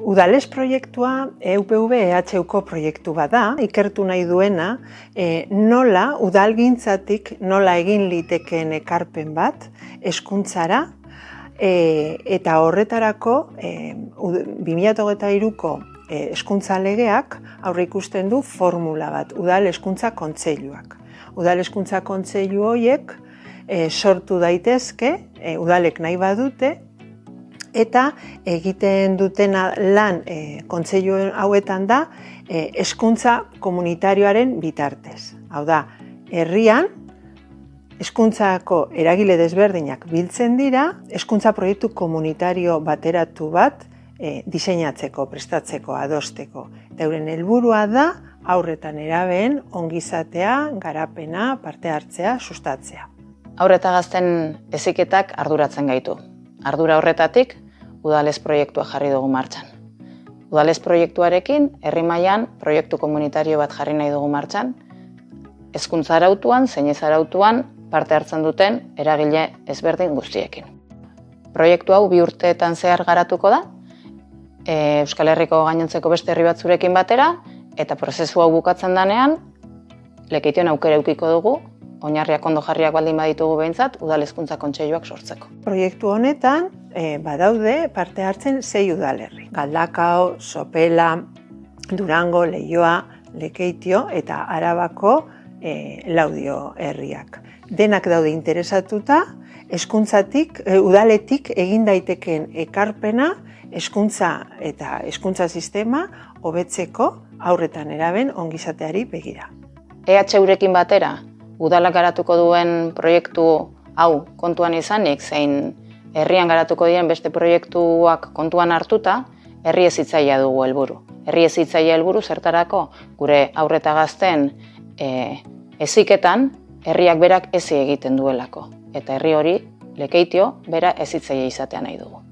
Udales proiektua EUPV-EHUko proiektu bat da, ikertu nahi duena, nola udalgintzatik nola egin litekeen ekarpen bat hezkuntzara, eta horretarako 2023ko hezkuntza legeak aurreikusten du formula bat, Udal Hezkuntza Kontseiluak. Udal Hezkuntza Kontseilu horiek sortu daitezke, udalek nahi badute, eta egiten dutena lan kontseilu hauetan da hezkuntza komunitarioaren bitartez. Hau da, herrian hezkuntzako eragile desberdinak biltzen dira, hezkuntza proiektu komunitario bateratu bat diseinatzeko, prestatzeko, adosteko. Eta euren helburua da haur eta nerabeen ongizatea, garapena, parte hartzea, sustatzea. Haur eta gazten heziketak arduratzen gaitu. Ardura horretatik, Udales proiektua jarri dugu martxan. Udales proiektuarekin, herri mailan proiektu komunitario bat jarri nahi dugu martxan, hezkuntza arautuan, zein ez arautuan, parte hartzen duten eragile ezberdin guztiekin. Proiektu hau 2 urteetan zehar garatuko da, Euskal Herriko gainontzeko beste herri batzurekin batera, eta prozesu hau bukatzen denean, Lekeition aukera edukiko dugu, oinarriak ondo jarriak baldin baditugu behintzat, Udal Hezkuntza Kontseiluak sortzeko. Proiektu honetan badaude parte hartzen 6 udalerri. Galdakao, Sopela, Durango, Leioa, Lekeitio eta Arabako Laudio herriak. Denak daude interesatuta, hezkuntzatik, udaletik egin daitekeen ekarpena, hezkuntza eta hezkuntza sistema hobetzeko haur eta nerabeen ongizateari begira. EHUrekin batera, udalak garatuko duen proiektu hau kontuan izanik, zein herrian garatuko diren beste proiektuak kontuan hartuta, herri hezitzailea dugu helburu. Herri hezitzailea helburu zertarako gure haur eta gazten heziketan herriak berak hezi egiten duelako. Eta herri hori, Lekeitio, bera hezitzailea izatea nahi dugu.